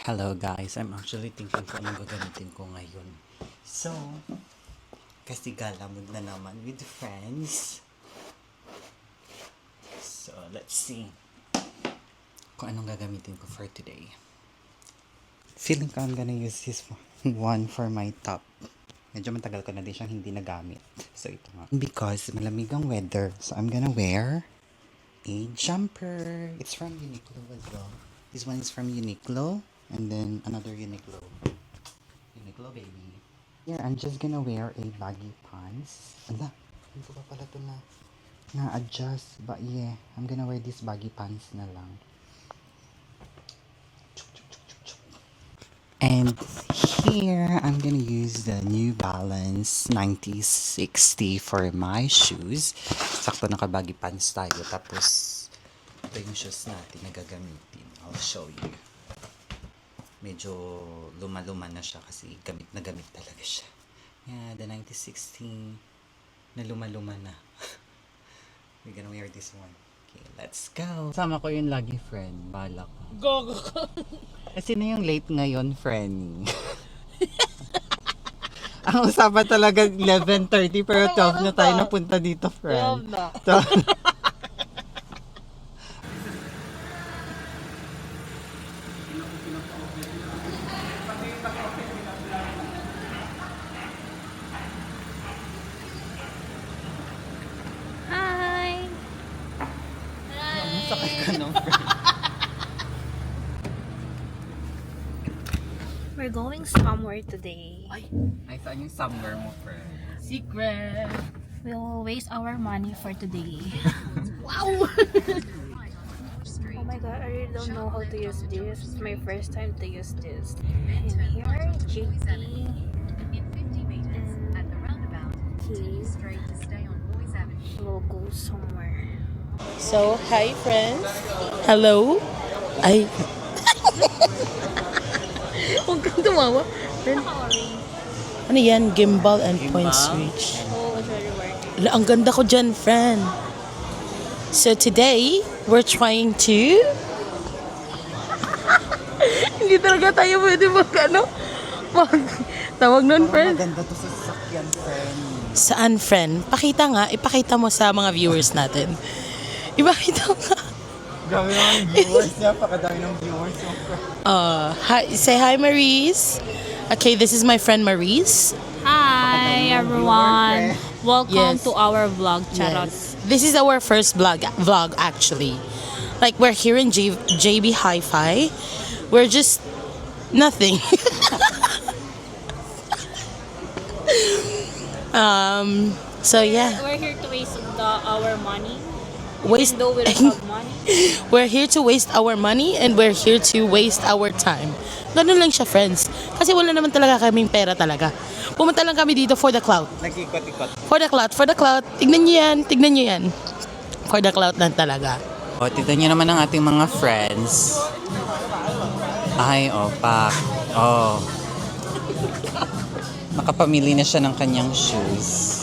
Hello guys, I'm actually thinking kung anong gagamitin ko ngayon. So, kasi gala mood na naman with friends. So, let's see kung anong gagamitin ko for today. Feeling ko I'm gonna use this one for my top. Medyo matagal ko na din siyang hindi nagamit. So, ito nga. Because malamig ang weather. So, I'm gonna wear a jumper. It's from Uniqlo as well. This one is from Uniqlo. And then another Uniqlo. Uniqlo baby. Here, I'm just gonna wear a baggy pants. Ala, hindi ko pa pala ito na-adjust. But yeah, I'm gonna wear this baggy pants na lang. And here, I'm gonna use the New Balance 9060 for my shoes. Sakto naka-baggy pants tayo. Tapos, ito yung shoes natin na gagamitin. I'll show you. Medyo luma-luma na siya kasi gamit na gamit talaga siya. Yeah, the 9060 na luma-luma na. We're gonna wear this one. Okay, let's go. Sama ko yung lagi, friend. Balak. Go. Kasi na yung late ngayon, friend. Ang usapan talaga 11:30 pero 12 na tayo napunta dito, friend. 12 na. Hi! Sakay ka ng friend. We're going somewhere today. Ay, saan yung somewhere mo, friend? Secret. We will waste our money for today. Wow! Oh my god, I really don't know how to use this. It's my first time to use this. And here, JP. We'll go somewhere. So, hi friends. Hello. Ay. Huwag kang tumawa. Ano yan? Gimbal and point switch. Oh, it's already working. Ang ganda ko dyan, friend. So today, we're trying to... Hindi talaga tayo pwede tawag nun, friend. Maganda to sa sasakyan, friend. Saan, friend? Pakita nga. Ipakita mo sa mga viewers natin. Ipakita mo nga. Grabe naman yung viewers niya. Pakadami ng viewers yung friend. Hi, say hi, Maurice. Okay, this is my friend Maurice. Hi everyone! Welcome Yes. to our vlog, Charot. Yes. This is our first vlog actually. Like, we're here in JB Hi-Fi. We're just nothing. So yeah, We're here to waste our money. waste. Though we don't have money. We're here to waste our money and we're here to waste our time. Ganun lang siya, friends. Kasi wala naman talaga kaming pera talaga. Pumunta lang kami dito for the clout. Nag-ikot-ikot. For the clout. Tignan nyo yan. For the clout lang talaga. O, tignan nyo naman ang ating mga friends. Ay, pak. Oh. Nakapamili na siya ng kanyang shoes.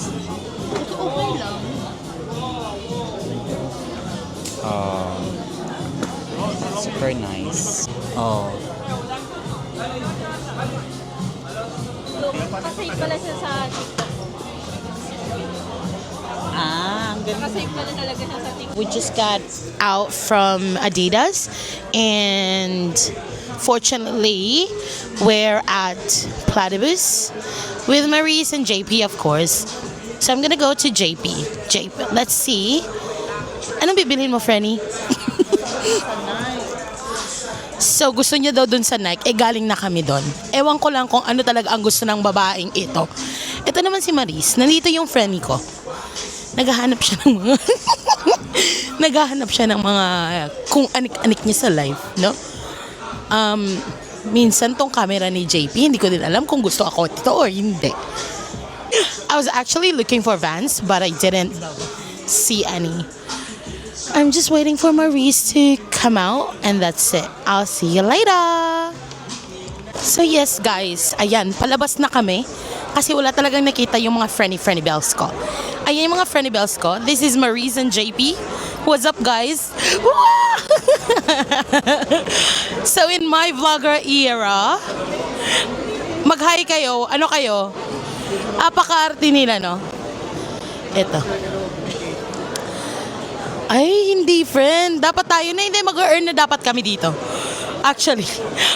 Oh. Super nice. Oh. Nakasave pala siya sa TikTok. Ang galing. Nakasave pala talaga siya sa TikTok. We just got out from Adidas and fortunately we're at Platypus with Maurice and JP, of course. So I'm gonna go to JP. Let's see. Anong bibilhin mo, Frenny? So, gusto niya daw dun sa Nike, galing na kami dun. Ewan ko lang kung ano talaga ang gusto ng babaeng ito. Ito naman si Maris. Nandito yung Frenny ko. Naghahanap siya ng mga... Naghahanap siya ng mga... kung anik-anik niya sa life, no? Minsan tong camera ni JP, hindi ko din alam kung gusto ako ito or hindi. I was actually looking for Vans, but I didn't see any. I'm just waiting for Maurice to come out and that's it. I'll see you later. So yes guys, ayan, palabas na kami kasi wala talagang nakita yung mga friendly bells ko. Ayan yung mga friendly bells ko. This is Maurice and JP. What's up, guys? So, in my vlogger era, mag-hi kayo. Ano kayo? Apaka-arte nila, no? Ito. Ay, hindi, friend. Dapat tayo na. Hindi, mag-earn na dapat kami dito. Actually,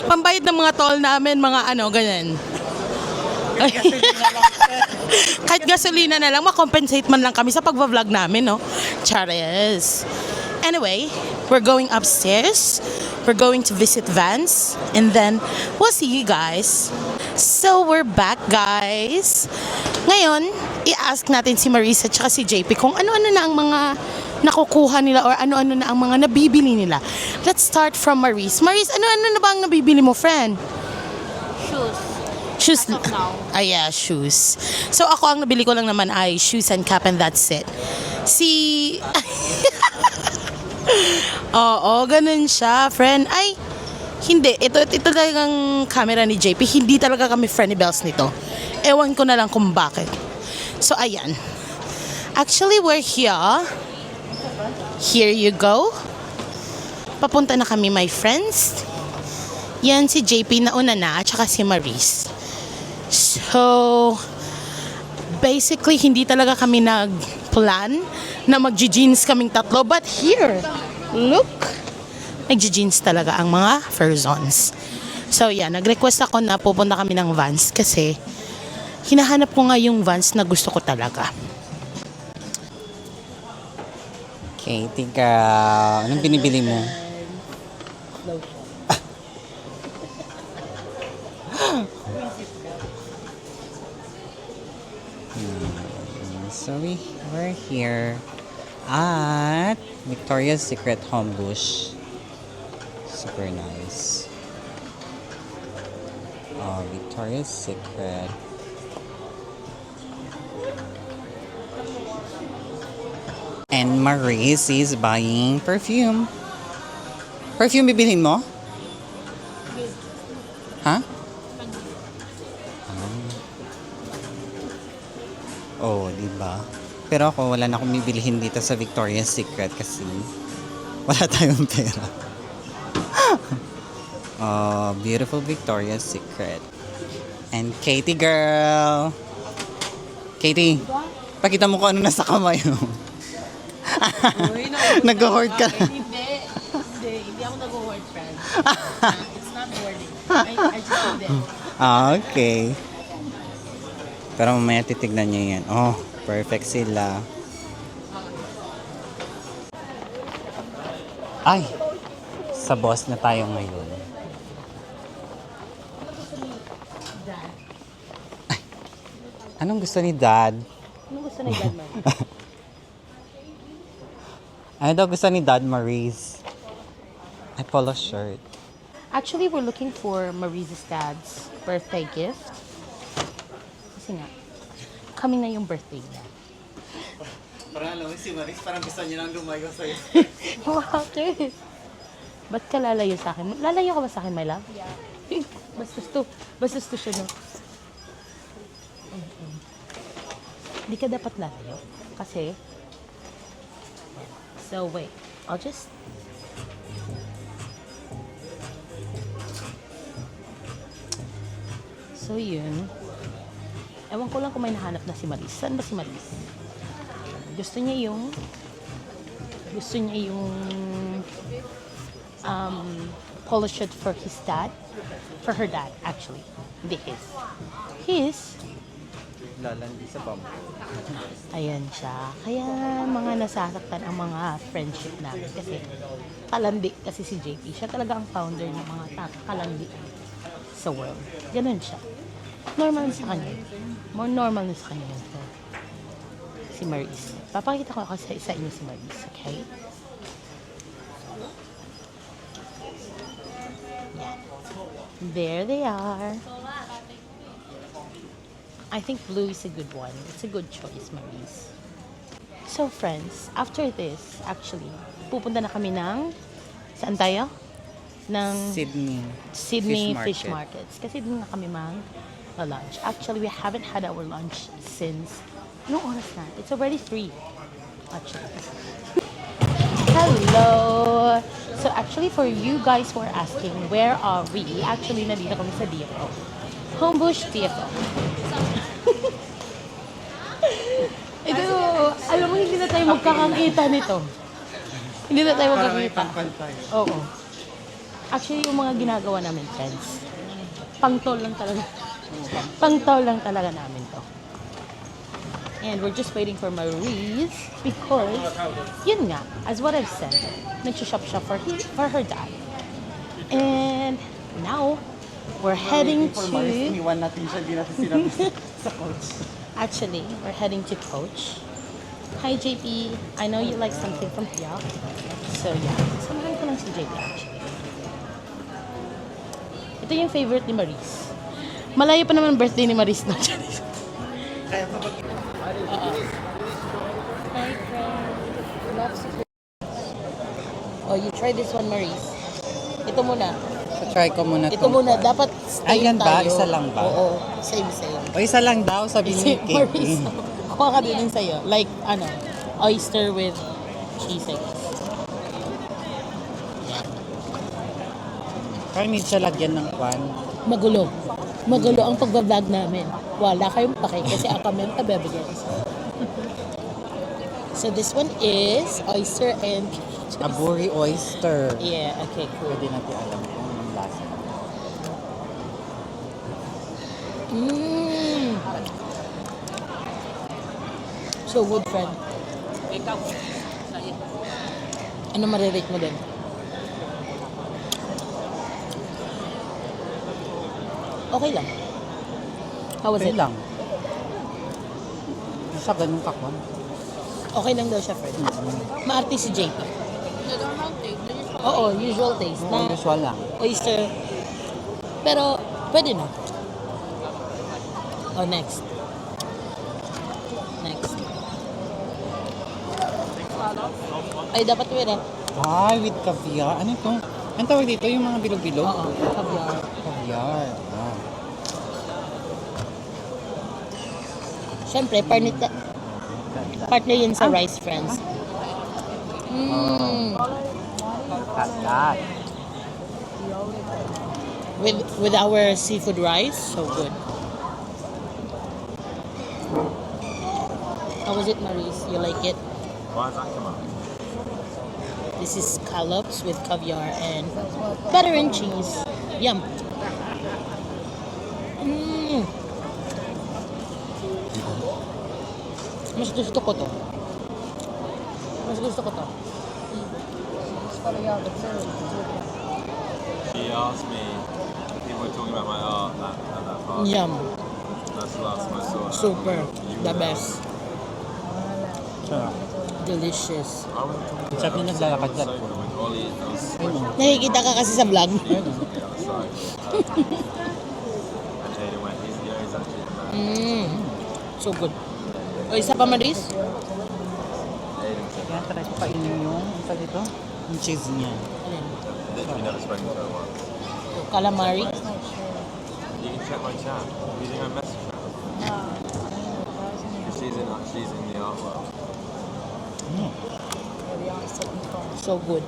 pambayad ng mga toll namin, mga ano, ganyan. Kahit gasolina na lang, makompensate man lang kami sa pagbablog namin, no? Chares. Anyway, we're going upstairs. We're going to visit Vans. And then, we'll see you guys. So, we're back, guys. Ngayon, i-ask natin si Marisa at si JP kung ano-ano na ang mga nakukuha nila or ano-ano na ang mga nabibili nila. Let's start from Maris. Maris, ano-ano na ba ang nabibili mo, friend? Shoes. Shoes. As of now. Ah, yeah, shoes. So, ako ang nabili ko lang naman ay shoes and cap and that's it. Si... Oo, ganun siya, friend. Ay, hindi. Ito talagang camera ni JP. Hindi talaga kami friendly bells nito. Ewan ko na lang kung bakit. So, ayan. Actually, we're here. Here you go. Papunta na kami, my friends. Yan si JP na una na, at saka si Maris. So, basically, hindi talaga kami nag-plan na mag-jeans kaming tatlo. But here, look, nag-jeans talaga ang mga Ferzons. So, yan, nag-request ako na pupunta kami ng Vans kasi hinahanap ko nga yung Vans na gusto ko talaga. Okay, tika. Anong binibili mo? So we're here at Victoria's Secret Homebush. Super nice. Victoria's Secret. And Maris is buying perfume. Perfume bibilhin mo? Ha? Oh, diba? Pero ako, wala na akong bibilihin dito sa Victoria's Secret kasi wala tayong pera. Oh, beautiful Victoria's Secret. And Katie girl! Katie, pakita mo kung ano nasa kamay mo. Nag-hoard ka. Hindi ako nag-hoard, friend. It's not hoarding. I just did it. Okay. Pero mamaya titignan niyo yan. Oh, perfect sila. Ay! Sa boss na tayo ngayon. Ay! Anong gusto ni Dad? Anong gusto ni Dad, Marie? Ano daw gusto ni Dad, Maris? Ay, polo shirt. Actually, we're looking for Marisa's dad's birthday gift. Kasi nga, coming na yung birthday niya. Parang alam mo si Maris, parang gusto niya nang lumayo sa'yo. Bakit? Ba't ka lalayo sa akin? Lalayo ka ba sa akin, my love? Yeah. Bastos to siya, no? Hindi ka dapat lalayo. Kasi, so wait, I'll just... So yun. Ewan ko lang kung may nahanap na si Maris. Saan ba si Maris? Gusto niya yung polo shirt for his dad. For her dad, actually. Hindi his. His? Lalandi sa bump. Ayan siya. Kaya mga nasasaktan ang mga friendship namin. Kasi kalandi kasi si JP. Siya talaga ang founder ng mga kalandi sa world. Ganun siya. Normal sa kanya. More normal na sa kanya yun. Si Maris. Papakita ko kasi sa inyo si Maris, okay? Yeah. There they are. I think blue is a good one. It's a good choice, Maris. So, friends, after this, actually, pupunta na kami ng... Saan tayo? Ng Sydney Fish Markets. Kasi doon na kami lunch. Actually, we haven't had our lunch since... Anong oras na? It's already 3. Actually. Hello! So actually for you guys who are asking, where are we? Actually, nandito kami sa DFO. Homebush DFO. Ito, alam mo, hindi na tayo magkakakita nito. Hindi na tayo magkakita. Oo. Actually, yung mga ginagawa namin, friends, pangtol lang talaga. Pangtol lang talaga namin to. And we're just waiting for Maurice because, yun nga, as what I've said, nag-shop siya for her dad. And now, we're heading to... Iwan natin siya, di natin sinabi sa coach. Actually, we're heading to Coach. Hi, JP. I know you like something from here. So, yeah. Samahan ko lang si JP, actually. Ito yung favorite ni Maurice. Malayo pa naman birthday ni Maurice na. Kaya pa pag... Hi, friend. Loves you. Oh, you try this one, Maurice. Ito muna. So, try ko muna Ito muna. Dapat stay Ayan ba? tayo. Isa lang ba? Oo. Same. O, isa lang daw, sabi ni Maurice, Katie. kuha ka din yung sa'yo. Like, oyster with cheese, I guess. Kaya need siya lagyan ng kwan. Magulo. Magulo ang pagbablog namin. Wala kayong pake kasi ang kami ang pabibigyan. So this one is oyster and... Aburi oyster. Yeah, okay, cool. Pwede natin alam kung anong lasa. Mmm. So good, friend. Ano marirate mo din? Okay lang. How was Okay it? lang. Hindi siya ganun kakwan. Okay lang daw siya, friend. Maarte si JP. Oo, usual taste na Usual lang. oyster. Pero, pwede na. Oh, next. Next. Ay, dapat pwede. Ay, with caviar. Ano ito? Ang tawag dito, yung mga bilog-bilog? Oo, caviar. Caviar. Ah. Siyempre, partner yun sa rice, friends. Mm. Caviar. With our seafood rice, so good. How was it, Maurice? You like it? Why does that come up? This is scallops with caviar and butter and cheese. Yum. Mm. Mas gusto ko to. Mas gusto ko to. She asked me, people were talking about my art at that party. Yum. That's the last time I saw her. Super. You The were best. Sarap. Delicious. I went to Sabi na naglalakad dyan. sofa with Ollie and I was Nakikita ka kasi sa vlog. on the other side. And Hayden went, he's actually the man. So good. O, isa pa, Maris? Hayden said, Kaya try ko kainin yung, isa dito? Yung cheese niya. Alin? literally never spoken to her once. Calamari? You can check my chat. You think I messaged her? Because she's in the art world. So good.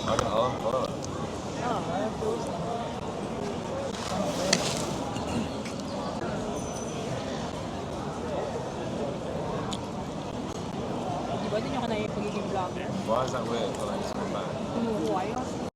I'll unfollow her. Di ba din yung kanay pagiging vlogger? Why is that weird? Like,